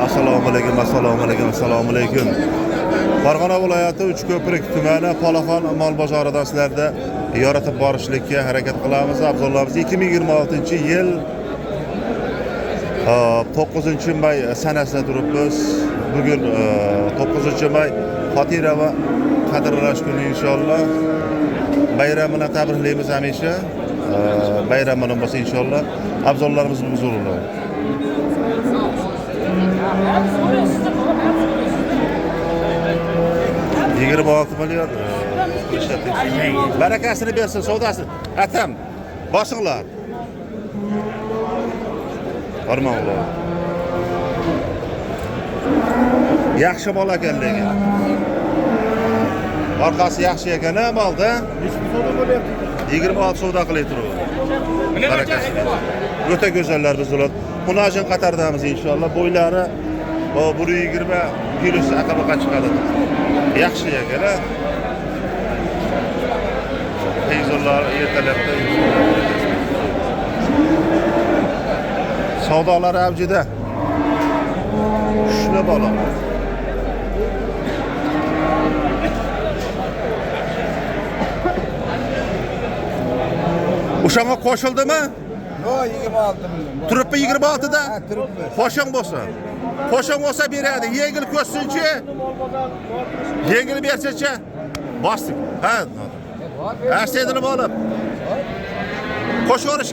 Assalomu alaykum. Farg'ona viloyati Uchko'prik tumani Palaxon mol bozorida sizlarda yoritib borishlikka harakat qilamiz. Abzullarimiz 2026-yil 9-may sanasida turibmiz. Bugun 9-may Xotira va qadrlash kuni inshaalloh. Bayram bilan tabriklaymiz hamisha. Bayram bilan bo'lsa inshaalloh abzullarimiz huzur bo'ladi. $26 milyon. Barakasini bersin, savdasini. Atam, boshinglar. Farmonlar. Yaxshi mol ekan lekin. Orqasi yaxshi ekan, ha molda? 26 savdo qilib turib. Barakasi. O'ta go'zallar biz ular. Xunajin Qatardamiz inshaalloh. Bo'ylari 120 kilosi aqabaqa chiqadi. Yaxshi ekan, ha? Teyzorlar ertalabda savdolar avjida. Shuna bola. O'shanga qo'shildimi? Yo, 26 milyon. Turibmi 26da? Ha, turibmi. Qo'shing bo'lsa. Qo'shing bo'lsa beradi. Yengil ko'rsinchi. Yengil bersa-chi? Bosdik. Ha. Aslini olib. Qo'shorish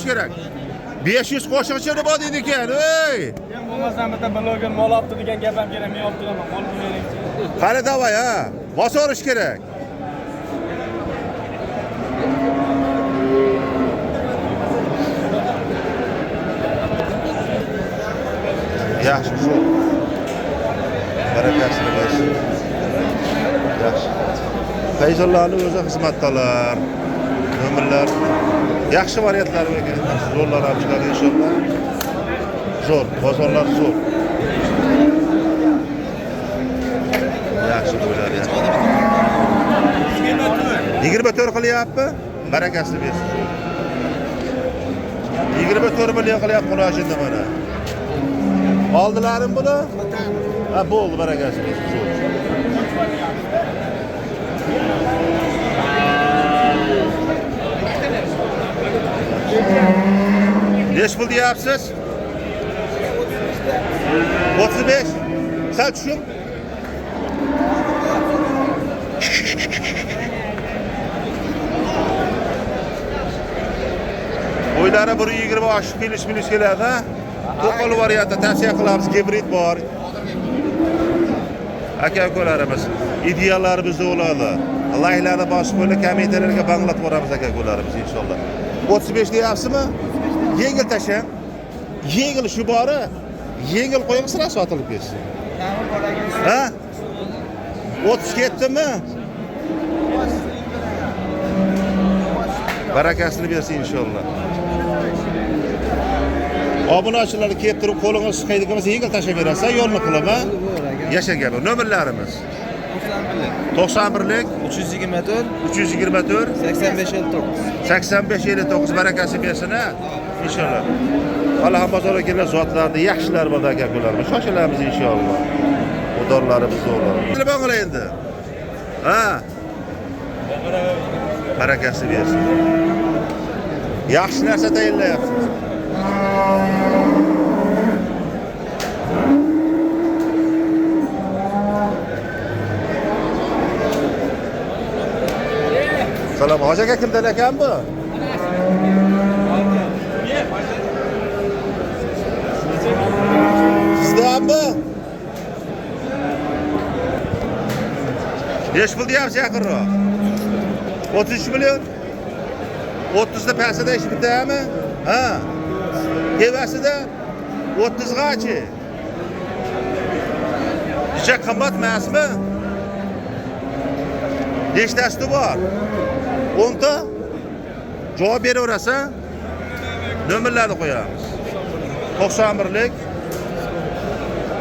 kerak. 500 qo'shingchi nima deydi ekan? Ey! Men bo'lmasam bitta bloger mol olibdi degan gap ham kerak. Men olib turaman. Mol bering. Qani davay, ha. Bosorish kerak. Yaxshi shu. Barakasini bersin. Yaxshi. Fayzullarning o'zi xizmatdalar. Nomerlar yaxshi variantlar ekan. Zo'rlar ham chiqadi inshaalloh. Zo'r, bozorlar zo'r. Yaxshi bo'lar ya. 24 qilyapti. Barakasini bersin. 24 million qilyapti Xunajinda mana. Oldilarim buni? Ha, bo'ldi, barakasi bersin. Neç pul deyapsiz? 35. Sen tushun. Bo'ylari 120 oshib kelish keladi, ha? To'qol variantda tavsiya qilamiz, gibrid bor. Aka-ukalarimiz, ideallarimiz bo'ladi. Laylarni bosib qo'yib, kommentarlarga banglatib boramiz aka-ukalarimiz inshaalloh. 35 deyapsizmi? Yengil tashang. Yengil shu bori. Yengil qo'ying, sira sotilib ketsin. Ha? 30 ketdimi? Barakasini bersin inshaalloh. Obunachilar kelib turib qo'lingiz siqaydigan bo'lsa yengil tashlab berasiz, yo'lni qilib, ha? Yashagan bu nomerlarimiz. 91lik 324 8559 barakasi bersin, ha? Inshaalloh. Alloh bozorga kelgan zotlarni yaxshilar bor aka-ukalarimiz. Shoshilamiz inshaalloh. Odorlarimiz zo'rlar. Nima bo'lar endi? Ha? Barakasi bersin. Yaxshi narsa tayyorlayapsiz. Salom, hoji aka kimdan ekan bu? Sizdanmi? Neç pul deyapsiz yaqinroq? 33 million. 30 da pasada ish bitadimi? Ha. Kevasida 30 gachi. Juda qimmat emasmi? Nechtasi bor? 10 ta? Javob beraverasa, nomerlarni qo'yamiz. 91lik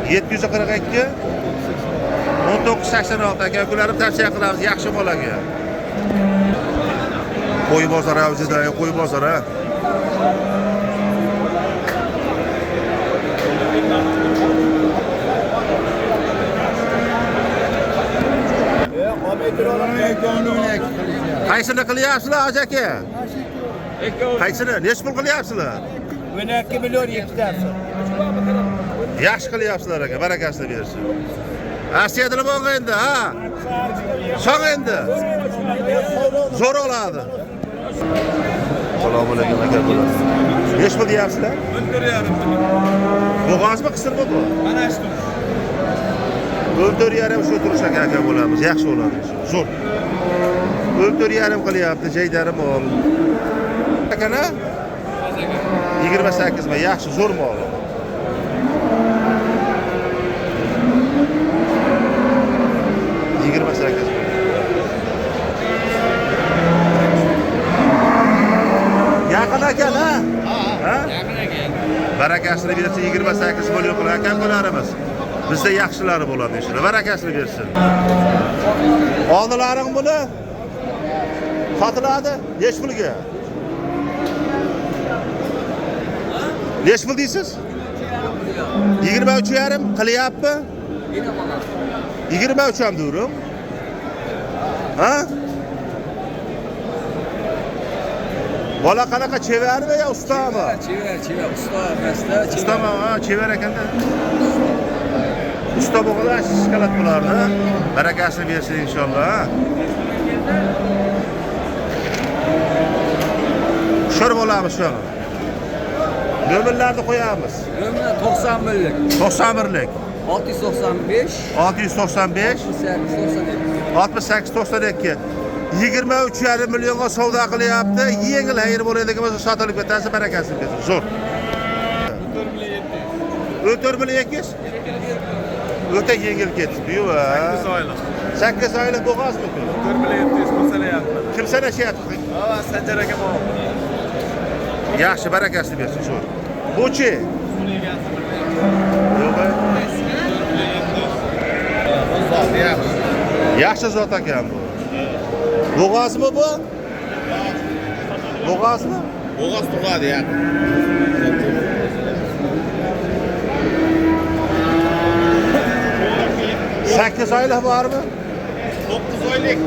742 1986 aka-ukalarni tavsiya qilamiz, yaxshi bolaga. Qo'y bozori avjida, qo'y bozori. Qaysini qilyapsizlar hoji aka? Qaysini? Nech pul qilyapsizlar? 12 milyon yektasi. Yaxshi qilyapsizlar aka, barakasini bersin. Asiyadlar bo'lgan endi, ha? So'ng endi. Zo'r oladi. Assalomu alaykum aka bular. Nech pul deyapsizlar? 14,5. Bo'g'ozmi, qisirmi bu? Mana shu. 14,5 shu turish aka bo'lamiz. Yaxshi bo'ladi. Zo'r. 14,5 qilyapti, jaydarim ol. Akana? 28 mi? Yaxshi, zo'r mol. Yaqin ekan, ha? Ha? Yaqin ekan. Barakasini bersin, 28 million qilib ekan qo'larimiz. Bizda yaxshilari bo'ladi inshaalloh. Barakasini bersin. Oldilaring buni sotiladi. Nech pulga? Nech pul deysiz? 23,5 qilyapmi? 23 ham durum. Ha? Bola qanaqa chevarmi yo ustami? Chevar, usta emasda, Ustami, ha, chevar ekanda. Usta bo'lganlar shikolat bularni. Barakasini bersin inshaalloh. Sho'r bo'lamiz shu. Nomerlarni qo'yamiz. Nomer 91lik. 91lik. 695 695 68 92 23,5 millionga savdo qilyapti. Yengil xayr bo'ladigan bo'lsa sotilib ketasi, barakasini bersin. Zo'r. 4,2. O'ta yengil ketdi-yu. 8 oylik. 8 oylik bo'g'ozmi? 4,700 sanayapti. Kim sanashyapti? Ha, Sanjar aka bor. Yaxshi, barakasini bersin. Zo'r. Bu-chi? Yaxshi zot ekan bu. Bo'g'ozmi bu? Bo'g'ozmi? Bo'g'oz tug'adi ya. 8 oylik bormi? 9 oylik.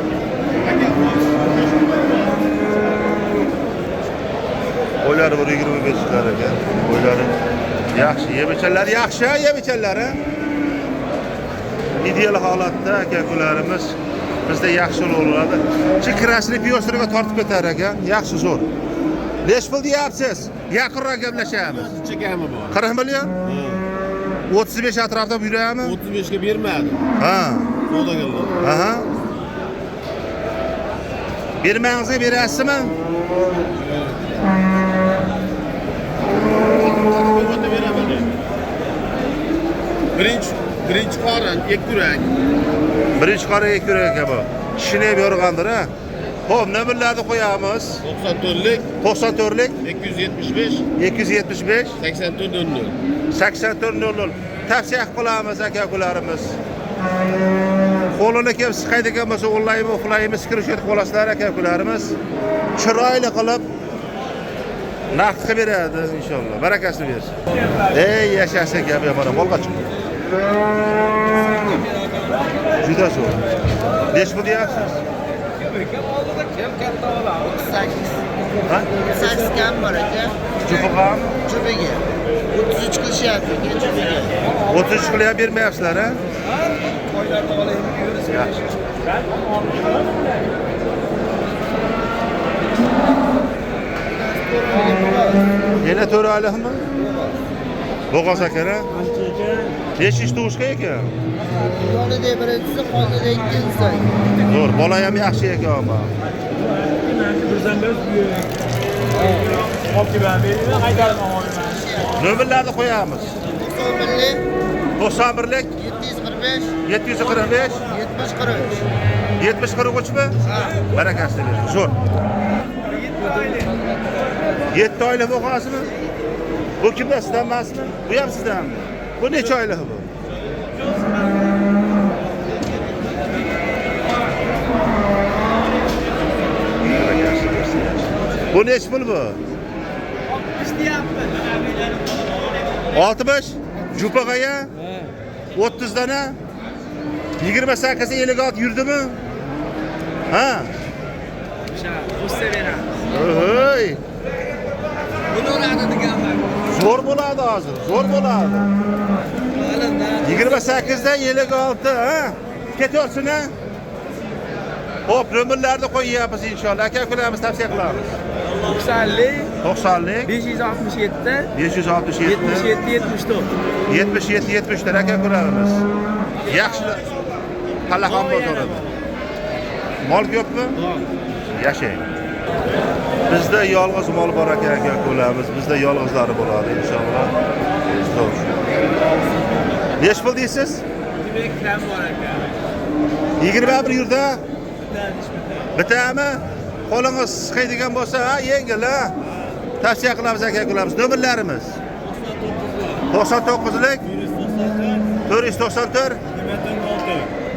Qo'ylari 125 lar ekan. Qo'ylari yaxshi, yebichanlar yaxshi, yebichanlari. Ideal holatda aka-ukalarimiz bizda yaxshi bo'ladi. Chikrasini piyosiriga tortib ketar ekan. Yaxshi, zo'r. Nech pul deyapsiz? Yaqinroq gaplashamiz. Chekami bor. 40 million? 35 atrofida buyuraymi? 35 ga bermadi. Ha. Savdogarlar. Aha. Bermangizga berasizmi? Birinchi qorin, ekkurak. Birinchi qora ekkurak bu. Kishini yorgandir, ha. Xo'p, nomerlarni qo'yamiz. 94lik, 94lik 275, 275 8400. 8400 tavsiya qilamiz aka-ukalarimiz. Qo'lini kelib siqaydigan bo'lsa, onlayn offlayn screenshot qilib olasizlar aka-ukalarimiz. Chiroyli qilib naqd qilib beradi inshaalloh. Barakasini bersin. Ey, yashasang gap yomon bo'lg'ach. Juda zo'r. Nech pul deyapsiz? Ha? 8 kam bor aka. Chupag'am? Chubiga. 33 qilishyapti aka chubiga. 33 qilib bermayapsizlar, ha? Yaxshi. Yana 4 oylikmi? Bo'g'oz aka-a? Necha ish tug'ishga ekan? Yonida birinchisi, qo'lida ikkinchisi. Zo'r, bola ham yaxshi ekan ama. Nomerlarni qo'yamiz. 91lik 745 745 70 43. 70 43mi? Barakasini bersin. Zo'r. 7 oylik bo'g'ozmi? Bu kimda, sizdan emasmi? Bu ham sizdanmi? Bu necha oylik bu? Bu nech pul bu? 60. Jupag'aya? 30 dana? 28 56 yurdimi? Ha? 60 verem. Hey. Buni oladi deganman. Zo'r bo'ladi hozir, zo'r bo'ladi. 28 dan 56, ha? Ketaversin, ha? Hop, nomerlarni qo'yyapmiz inshaalloh. Aka-ukalarimiz tavsiya qilamiz. 90lik 567 567 77 74 aka-ukalarimiz. Yaxshi qalaqon bozorida. Mol ko'pmi? Yashang. Bizda yolg'iz mol bor aka-ukalarimiz. Bizda yolg'izlari bo'ladi inshaalloh. Nech pul deysiz? 20 kam bor aka. 21 yurda. Bitami? Qo'lingiz siqaydigan bo'lsa, ha, yengil, ha. Tavsiya qilamiz aka-ukalarimiz. Nomerlarimiz 99lik 494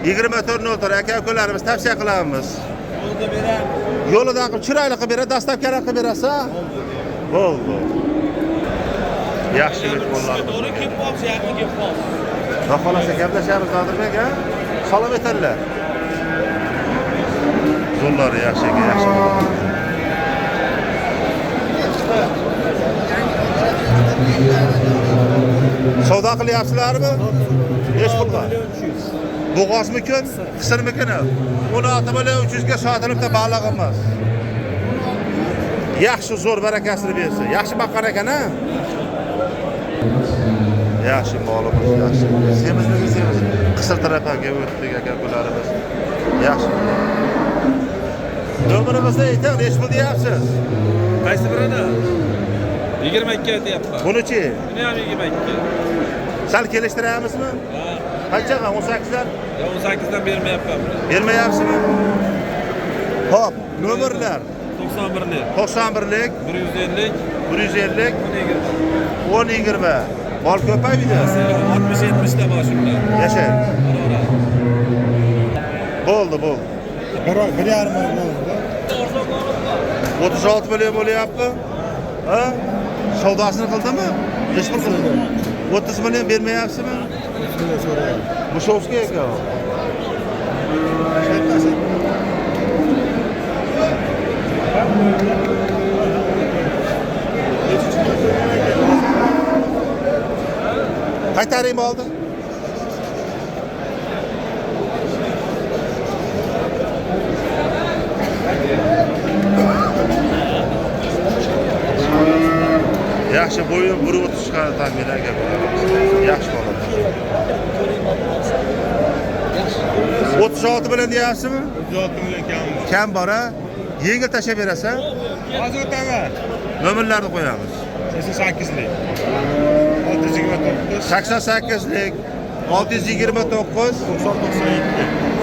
2404 aka-ukalarimiz tavsiya qilamiz. Yo'lida qilib chiroyli qilib beradi, dastlabkari qilib berasa. Bo'ldi. Yaxshi mehmonlar. To'g'ri kelib qolsa, yaqin kelib qolsa. Xohlasa gaplashamiz Nodirbek, ha? Salom aytadilar. Zo'rlari yaxshi ekan, yaxshi. Savdo qilyapsizlarmi? Nech pulga? Bo'g'ozmikin, qisirmikin? 16 million 300 ga sotilibdi balog'imiz. Yaxshi zo'r barakasini bersin. Yaxshi baqqan ekan-a? Yaxshi molimiz, yaxshi. Semizmi, semiz. Qisir tarafiga o'tdik aka-ukalarimiz. Yaxshi. Nomerimizni ayting, nech pul deyapsiz? Qaysi birini? 22 aytyapman. Buni-chi? Buni ham 22. Sal kelishtiramizmi? Qanchaga? 18lar? 18dan bermayapman. Bermayapsizmi? Hop, nomerlar 91lik 91lik 150 150 1020. Mol ko'paydi. 60-70 ta bor shunda. Yashang. Bo'ldi. 1,5 million. 36 million bo'lyapti. Ha? Savdosini qildimi? Nech pul qildi? 30 million bermayapsizmi? Mushovskiy ekan. Qaytaraymi oldi? Yaxshi bo'yi 1.30 chiqadi taxminaga. Yaxshi bo'ladi. 36 bilan deyapsizmi? 36 million Kam bor, ha? Yengil tashab berasan. Hozir o'taman. Nomerlarni qo'yamiz. 88lik 88lik 629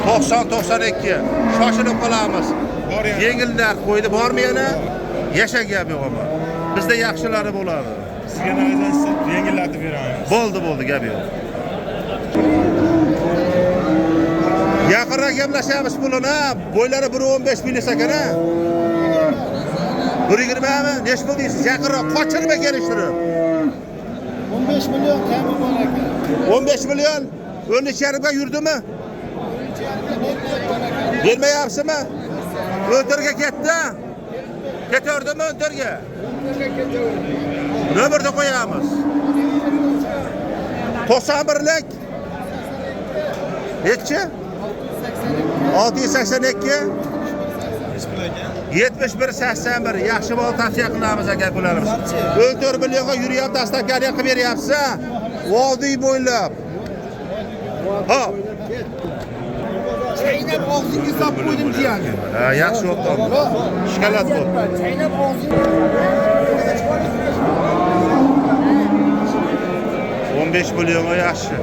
9092. Shoshilib qolamiz. Bor yana. Yengillar qo'ydi, bormi yana? Yashag gap yo'q ama. Bizda yaxshilari bo'ladi. Sizga nayzansiz yengillatib beramiz. Bo'ldi, gap yo'q. Yaqinroq gaplashamiz pulini. Bo'ylari 1.15 million ekan-a? 1.20 mi? Nech pul deysiz? Yaqinroq qochirma kelishtirib. 15 million kami bor ekan. 15 million 13.5 ga yurdimi? Bermayapsizmi? O'ntirga ketdi. Ketordimi o'ntirga? Nomerda qo'yamiz. 91lik. Nechi? 682 7181. Yaxshi bol tavsiya qilamiz aka-ukalarimiz. 14 millionga yuryapti, dastlabkariga qilib beryapsiz. Vodiy bo'ylab. Hop. Chaynab og'zingiz solib qo'ydim jiyani. Ha, yaxshi o'tdi. Shokolad bo'ldi. Chaynab og'zingiz 15 millionga yaxshi.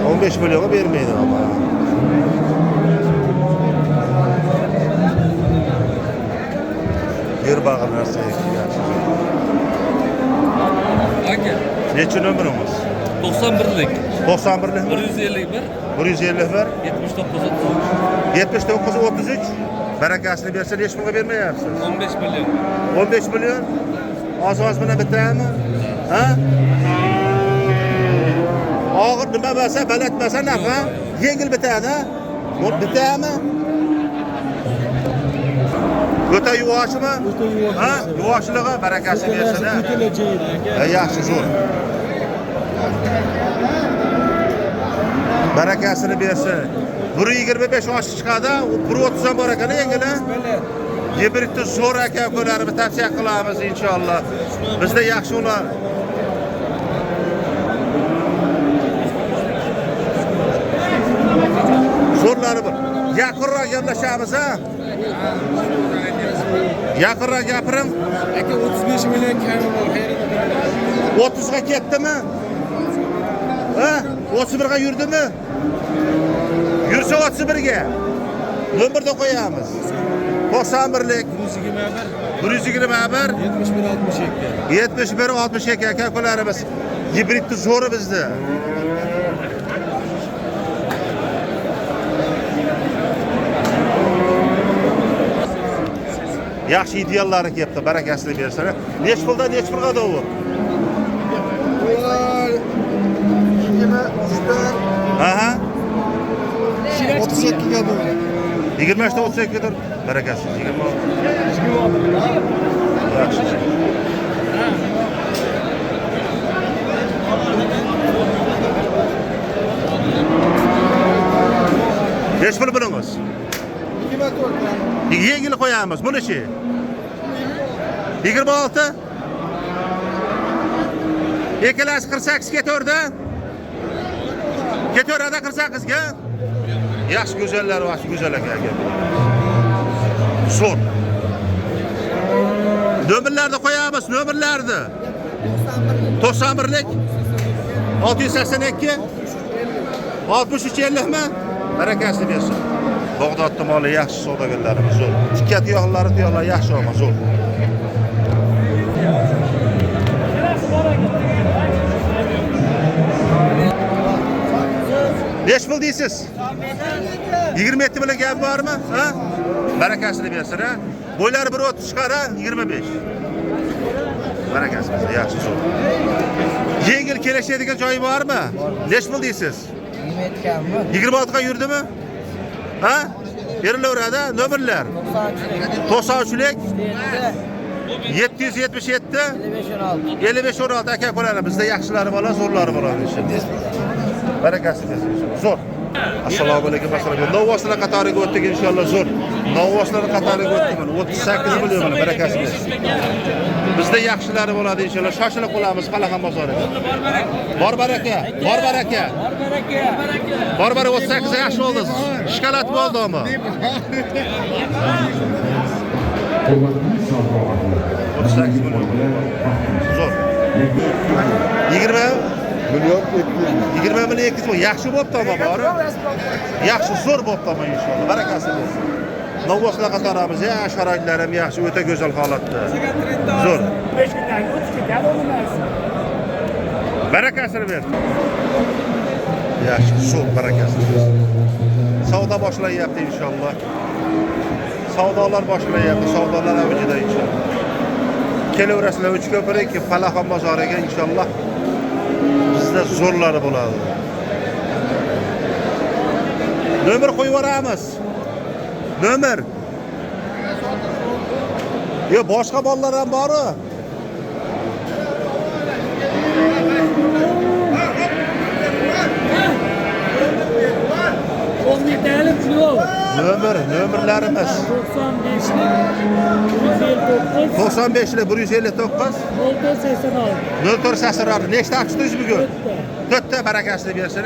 15 millionga bermaydi ama. Yer bag'ir narsa yaxshi. Aka, Nechi nomerimiz? 91lik 91lik 151 151 79 79 33. Barakasini bersa hech pulga bermayapsiz. 15 million. 15 million. Oz bilan bitami? Ha? Og'ir nima bo'lsa, balandmasa nafa, yengil bitadi. Bu bitami? O'ta yuvoshmi? O'ta yuvosh. Ha? Yuvoshligi barakasi bersin. Yaxshi, zo'r. Barakasini bersin. 1.25 oshib chiqadi, 1.30 dan bor ekan yengil-a. Gibridni zo'r aka-ukalarimiz tavsiya qilamiz inshaalloh. Bizda yaxshi ular. Zo'rlari bor. Yaqinroq gaplashamiz ha. Yaqinroq gapiring. Aka 35 million kami bor. 30 ga ketdimi? Ha? 31 ga yurdimi? Yursa 31 ga. Nomerda qo'yamiz. 91lik 121 71 62 aka-ukalarimiz. Gibridni zo'ri bizda. Yaxshi ideallari kelibdi, barakasini bersin. Nech puldan nech pulga dovur? 23 Aha. 32 ga bu. 23 ta 32 dur. Barakasi 20. Yaxshi. Nech pul buningiz? 24 Yengil qo'yamiz. Bunichi 26. Ikkalasi 48 ketaverdi. Ketaveradi 48 ga. Yaxshi go'zallar, yaxshi go'zal aka. Zo'r. Nomerlarni qo'yamiz, nomerlarni. 91lik 682 6350 mi? Barakasini bersin. Bag'dodda moli yaxshi savdogarlarimiz zo'r. Tikka tuyoqlar yaxshi olma zo'r. Nech pul deysiz? 27 bilan gap bormi? Ha? Barakasini bersin ha. Bo'ylari 1.30 chiqar ha, 25. Barakasi bersin, yaxshi zo'r. Yengil kelishadigan joyi bormi? Nech pul deysiz? 27 kammi? 26 ga yurdimi? Ha? Berilaveradi, nomerlar. 93lik 777 5516 aka-ukalar bizda yaxshilari bola, zo'rlari bola inshaalloh. Barakasi bersin. Zo'r. Assalomu alaykum assalomu. Novvoslar qatoriga o'tdik inshaalloh zo'r. Novvoslar qatoriga o'tdik. 38 million barakasi bersin. Bizda yaxshilari bo'ladi inshaalloh. Shoshilib qolamiz Qalaqon bozoriga. Bor baraka, bor baraka. Bor baraka 38 yaxshi oldi. Shikolat bo'ldimi? 38 million. Zo'r. 20 million 200 million yaxshi bo'pti ama bori. Yaxshi zo'r bo'pti ama inshaalloh. Barakasi bersin. Novvoslar qatoramiz, sharoitlarim yaxshi, o'ta go'zal holatda. Zo'r. 5 kundan o'tib ketadi o'lmaysiz. Barakasini bersin. Yaxshi, zo'r barakasi bersin. Savdo boshlayapti inshaalloh. Savdolar boshlayapti, savdolar avjida inshaalloh. Kelaverasizlar 3 ko'prik Qalaqon bozoriga inshaalloh. Bizda zo'rlari bo'ladi. Nomer qo'yib yuboramiz. Nomer. Yo, boshqa bolalar ham bor-ku. Nomerlarimiz 95lik 159 0486 nechta ochdingiz bugun? 4 ta barakasini bersin.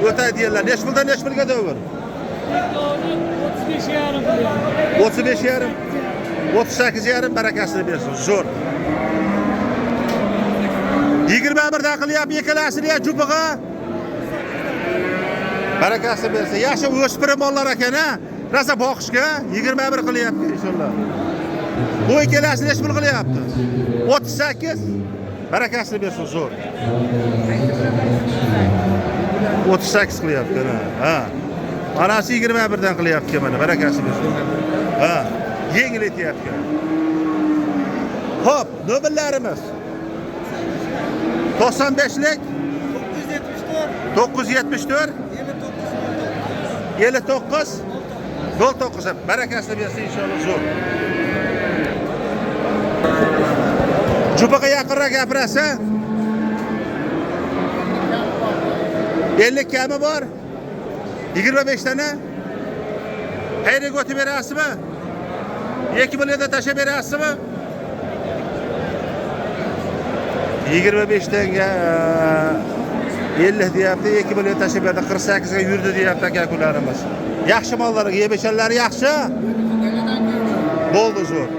O'ta deylar. Nech puldan nech pulga davr? 35 yarim. 38 yarim barakasini bersin. Zo'r. 21 dan qilyapti ikkalasini ham jupiga. Barakasi bersin. Yaxshi o'spirim bolalar ekan-a. Rasa boqishga 21 qilyapti inshaalloh. Bu ikkalasini nech pul qilyapti? 38. Barakasini bersin, zo'r. 38 qilyapti ha. Manasi 21 dan qilyapti mana, barakasi bersin. Ha, yengil etyapti. Xo'p, nomerlarimiz 95lik 974 59 09 barakasini bersin inshaalloh zo'r. Jupaga yaqinroq gapirasiz. 50 kami bor. 25 tane. Hayri götü berasizmi? 2 millionda tashlab berasizmi? 25 tanga 50 deyapti, 2 million tashlab berdi, 48 ga yurdi deyapti aka-ukalarimiz. Yaxshi mollar, yebeshanlari yaxshi. Bo'ldi zo'r.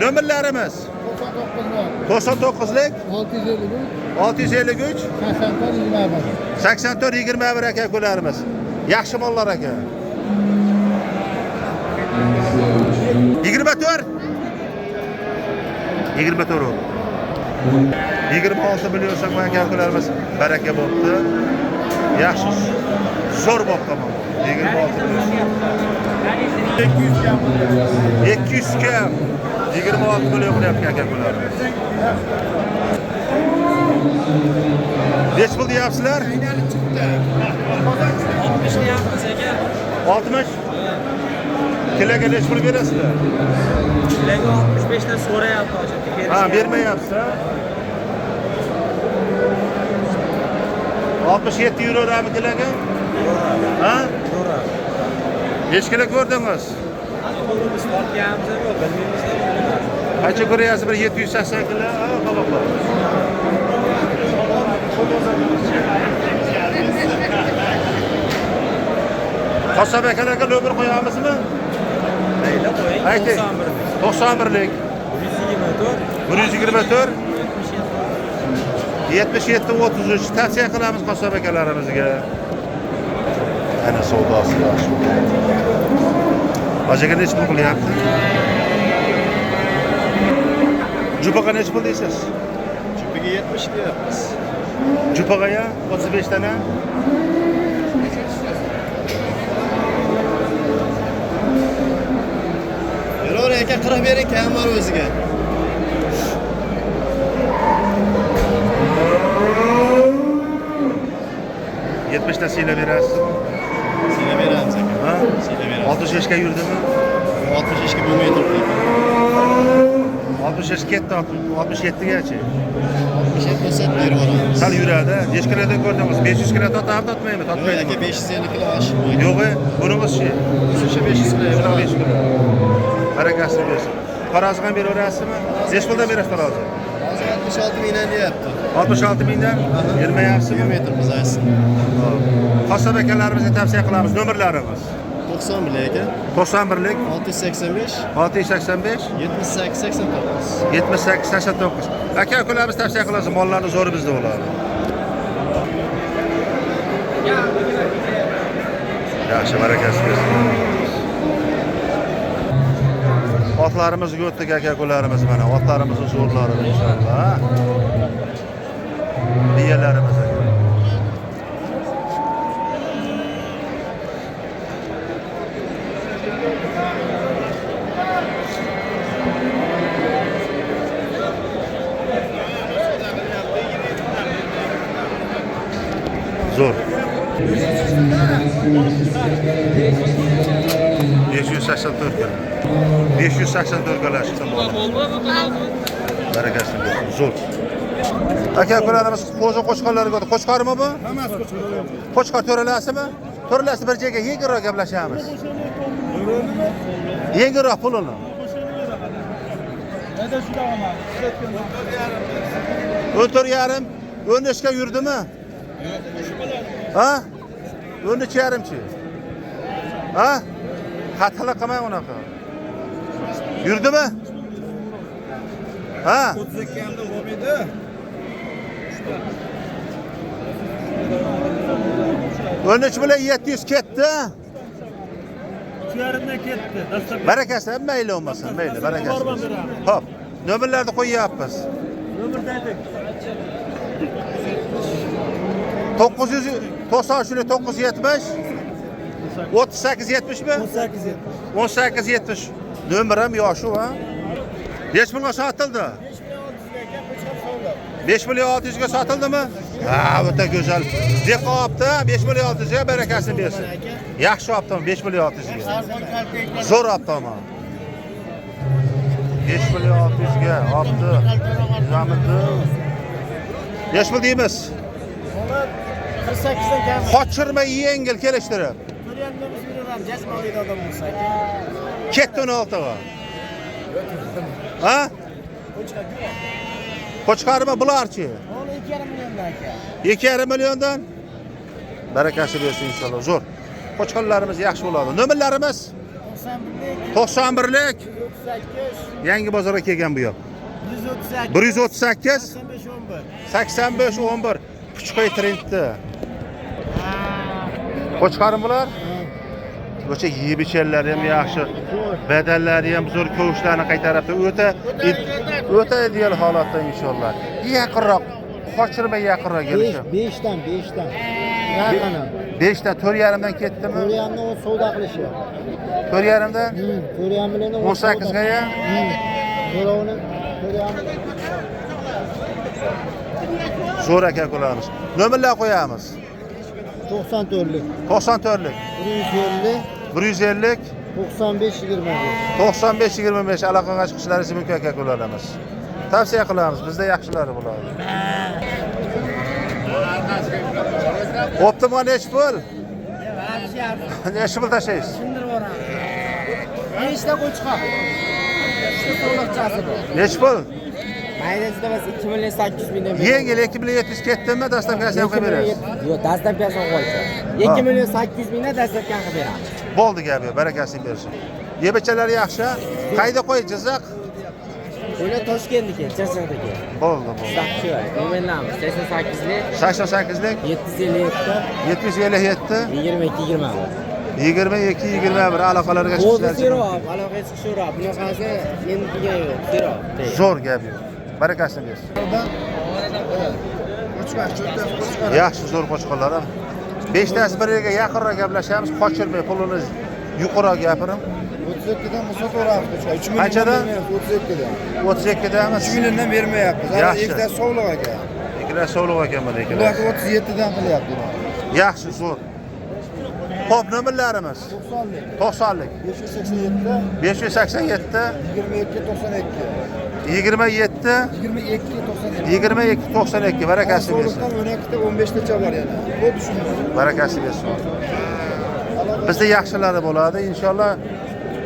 Nomerlarimiz 99lik 653 84 21 aka-ukalarimiz. Yaxshi mollar aka. 24 oldu. 26 milyon sakman aka-ukalarimiz baraka bo'ldi. Yaxshi. Zo'r bo'ldi tamam. 26 milyon. 200 kam. 26 milyon qilyapti aka-ukalarimiz. Necha pul deyapsizlar? 60 deyapmiz aka. 60. Kiloga necha pul berasizlar? Kiloga 65 dan so'rayapti hozir. Ha, bermayapsiz. 67 euro rami kiloga? Ha? To'g'ri. Necha kilo ko'rdingiz? Biz tortganimiz yo'q, bilmaymiz. Qancha ko'ryapsiz? Bir 780 kilo. Ha, qoloqlar. Qassob akalarga nomer qo'yamizmi? Mayli qo'ying. Ayting. 91lik 124 77 33 tavsiya qilamiz qassob akalarimizga. Ana savdosi yaxshi. Ajaga necha pul qilyapti? Jupaga necha pul deysiz? Jupiga 70 deyapmiz. Jupaga ya 35 tane. Yo'q aka, qirib bering, kam bor o'ziga. Yetmişte sile verasiz. Sizga beramiz aka. Ha? Sizga beramiz. 60 yaşga yurdimi? 60 yoshga bo'lmaydi. 60 yaş ketdi, 67 gachi. 67 bo'lsa berib yuboramiz. Sal yuradi. Necha kiloda ko'rdingiz? 500 kilo totarmi, totmaymi? Yo'q Totmaydi. aka, 550 kilo oshmaydi. Yo'q, buningizchi. O'sha 500 kilo. 5 kilo. Barakasini bersin. Qarozini ham beraverasizmi? Necha puldan berasiz qarozni? Hozir 66 mingdan deyapti. 66 mingdan bermayapsizmi? Kilometrimiz aytsin. Qassob akalarimizga tavsiya qilamiz. Nomerlarimiz 91 aka. 91lik 685 685 78 89. 78 89. Aka-ukalarimiz tavsiya qilamiz. Mollarni zo'ri bizda bo'ladi. Yaxshi, barakasi bersin. Otlarimizga o'tdik aka-ukalarimiz mana. Otlarimizning zo'rlari inshaalloh. Biyalarimiz. Zo'r. 584 kilo. 584 kilo chiqdi mol. Barakasi bersin. Zo'r. Aka-ukalarimiz qo'shqonlarga o'tdi. Qo'shqarmi bu? Hammasi qo'shqor. Qo'shqor to'ralasi To'ralasi bir joyga yengilroq gaplashamiz. Yengilroq pulini. Neda shunaqa mana? 14,5 13 ga yurdimi? Ha? 13,5chi. Ha? Xatala qilmang unaqa. Yurdimi? Ha? 32 hamda bo'lmaydi. Onun için bile 700 ketdi. Shu yarimdan ketdi. Dastlab Barakasi mayli olmasın, mayli, barakasi. Hop, nomerlarni qo'yyapmiz. nomerni ayting. 990 970 38 70 mi? 18 70. Nomerim yo'shu ha. Necha pulga sotildi? 5 milyon 600 ga sotıldimi? Ha, o'ta go'zal. Deb qopti, 5 milyon 600 ga barakasini bersin. Yaxshi optimi 5 milyon 600 ga. Zo'r optimi. 5 milyon 600 ga oldi. Zaminda. Neç pul deymiz? Ona 48'den kam. Qochirma yengil kelishtirib. Ko'rganimiz bilan jazmolaydi odam bo'lsa. Ketdi 16ga. Ha? Qo'chqarma bularchi? Onu 2,5 milyondan aka. 2,5 milyondan. Barakasi bersin inshaalloh. Zo'r. Qo'chqonlarimiz yaxshi bo'ladi. Nomerlarimiz 91lik 38 Yangi bozorga kelgan bu yoq. 138 138 85 11 Puchqo'y trendda. Qo'chqarim bular. O'sha yeb ichganlari ham yaxshi. Badallari ham zo'r ko'shlarni qaytaribdi. O'ta ideal holatda inshaalloh. Yaqinroq, qochirmay yaqinroq kelishim. 5'dan. Yaqini. 5dan 4,5dan ketdimi? Ko'ryapman o savdo qilishi. 4,5dan 4,5 million 18 ga ya. To'lovini ko'ryapman. Zo'r aka qo'yamiz. Nomerlar qo'yamiz. 94'lik. 94lik 150 150 95 25. 95 25 aloqaga chiqishlaringiz mumkin aka qo'lamiz. Tavsiya qilamiz. Bizda yaxshilari bo'ladi. Optima nech pul? Nech pul tashlaysiz? Nechta qo'chqor? Nech pul? Maydasida biz 2 million 800 ming deb. Yengil 2 million 700 ketdimi? Dastavkasini ham qo'yib berasiz. Yo'q, dastavkasini qo'ysa. 2 million 800 mingdan dastavkani qilib beramiz. Bo'ldi gap yo'q, barakasini bersin. Yebichalar yaxshi. Qayda qo'y Jizzax? Ular Toshkentniki, Chirchiqdagi. Bo'ldi. Shu, nomerlarimiz 88lik 88lik 757 757 22 20. 22 21 aloqalarga O'zi chiqishlaringiz serob, aloqaga chiqishroq. Bunaqasi endiga yo'q, serob. zo'r gap yo'q. Barakasini bersin. Yaxshi zo'r qo'chqonlar ham. 5 tasi biriga yaqinroq gaplashamiz, qochirmay pulini yuqoriroq gapiring. 32'dan bo'lsa to'g'ri qo'chqor. 3 million. Qanchadan? 32'dan. 32damiz. 3 milliondan bermayapmiz. Yaxshi. Ikkita sovliq aka. Ikkilar sovliq ekan mana ikkilar. Ular 37'dan qilyapti. Yaxshi, zo'r. Xo'p, nomerlarimiz 90lik 587 587 22 22 92 barakasi bersin. Sovliqdan 12'da 15tacha bor yana. Bu tushunasiz. Barakasi bersin. Bizda yaxshilari bo'ladi, inshaalloh.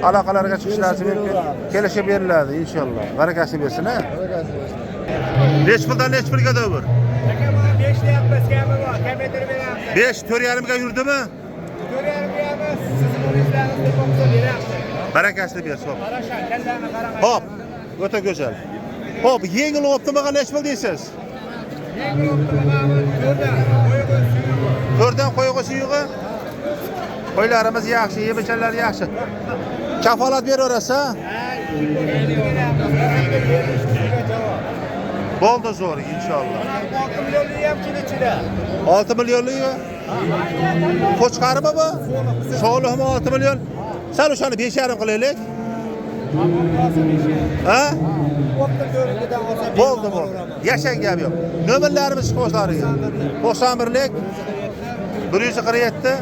Aloqalarga chiqishlaringiz mumkin. Kelishib beriladi inshaalloh. Barakasi bersin, ha? Nech puldan nech pulga davr? 5 deyapmiz, kami bor, kametr beramiz. 5 4,5 ga yurdimi? 4,5 beramiz. Sizning o'zlaringizni bo'lsa beramiz. Barakasini bersin. Qarasha, kallarni qarang. Hop, o'ta go'zal. Hop, yengil optimaga nech pul deysiz? Yangi optimamiz 4dan qo'yg'i suyug'i. Qo'ylarimiz yaxshi, yebichanlar yaxshi. Kafolat beraverasiz, ha? Bo'ldi zo'r inshaalloh. 6 millionlik ham ichida. 6 millionlik qo'chqarmi bu? Solihmi 6 million? Sal o'shani 5,5 qilaylik. Ha? Bo'ldi. Yashang gap yo'q. Nomerlarimiz qo'shlariga. 91lik 147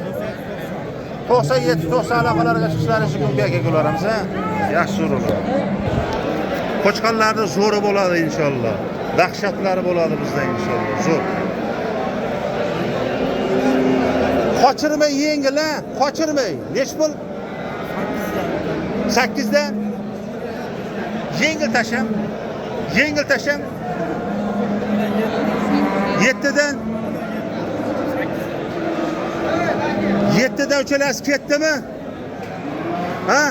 97 90 aloqalarga chiqishlaringiz mumkin aka qo'yamiz, ha? Yaxshi so'raylar. Qo'chqonlarning zo'ri bo'ladi inshaalloh. Dahshatlari bo'ladi bizda inshaalloh. Zo'r. Qochirmay yengil, ha? Qochirmay. Nech pul? 8dan. Yengil tasham. 7dan. 7dan uchalasi ketdimi? Ha?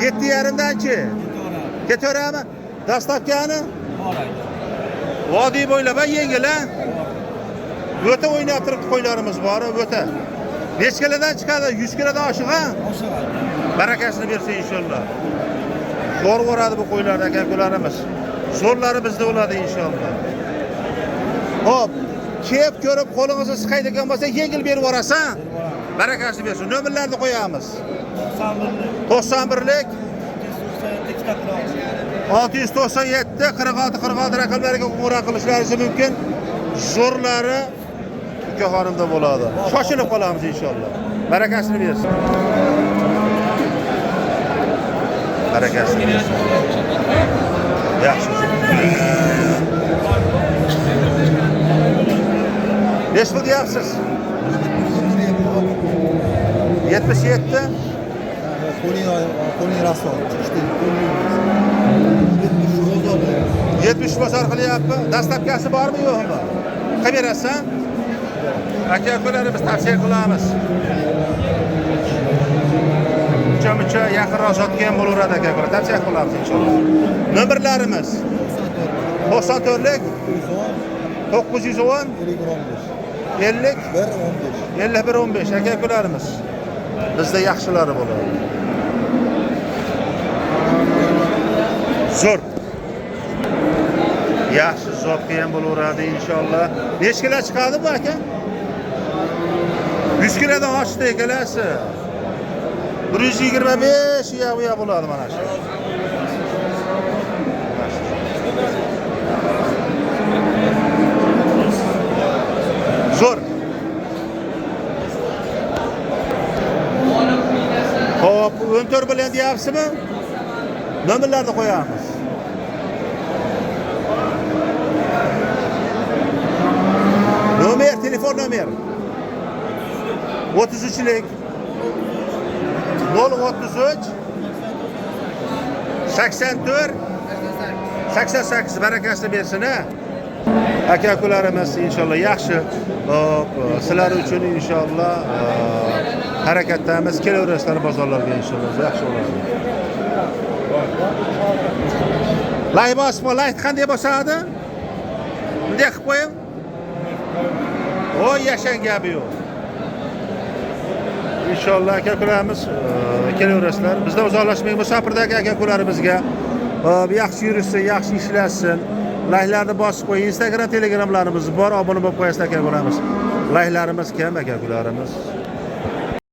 7,5danchi? Ketaverami? Dastavkani? Vodiy bo'ylab yengil, ha? O'ta o'ynab turibdi qo'ylarimiz bor, o'ta. Nech kilodan chiqadi? 100 kilodan oshiq, ha? Barakasini bersin inshaalloh. Zo'r boradi bu qo'ylar aka qo'ylarimiz. Zo'rlari bizda bo'ladi inshaalloh. Hop, kep ko'rib qo'lingizni siqaydigan bo'lsa, yengil berib yuborasiz, ha? Barakasini bersin. Nomerlarni qo'yamiz. 91lik 697 46 46 raqamlariga qo'ng'iroq qilishlaringiz mumkin. Zo'rlari ukaxonimda bo'ladi. Shoshilib qolamiz inshaalloh. Barakasini bersin. Harakatli. Yaxshi. Neç pul deyapsiz? 77. Qo'ling rason. 70 bosar qilyapti. Dastlabkasi bormi yo'qmi? Qilib berasan? Aka-ukalarimiz tavsiya qilamiz. Uncha yaqinroq sotgan bo'laveradi aka-ukalar. Tavsiya qilamiz inshaalloh. Nomerlarimiz 94lik 910 50 5115 aka-ukalarimiz. Bizda yaxshilari bo'ladi. Zo'r. Yaxshi zotga ham bo'laveradi inshaalloh. Necha kilo chiqadi bu aka? 100 kilodan oshdi ekalasi. 125 uya bo'ladi mana shu. Zo'r. Hop, 14 bilan deyapsizmi? Nomerlarni qo'yamiz. Nomer, telefon nomer. 33lik 033 84 88 barakasini bersin ha. Aka-ukalarimiz inshaalloh yaxshi. Hop, sizlar uchun inshaalloh harakatdamiz. Kelaverasizlar bozorlarga inshaalloh. Yaxshi bo'ladi. Layk bosma, layk qanday bosadi? Bunday qilib qo'ying. Oy, yashan gapi yo'q. İnşallah aka-ukalarimiz kelaverasizlar. Bizdan uzoqlashmang. Musofirdagi aka-ukalarimizga yaxshi yurishsin, yaxshi ishlashsin. Layklarni bosib qo'ying. Instagram, Telegramlarimiz bor. Obuna bo'lib qo'yasizlar aka-ukalarimiz. Layklarimiz kam aka-ukalarimiz.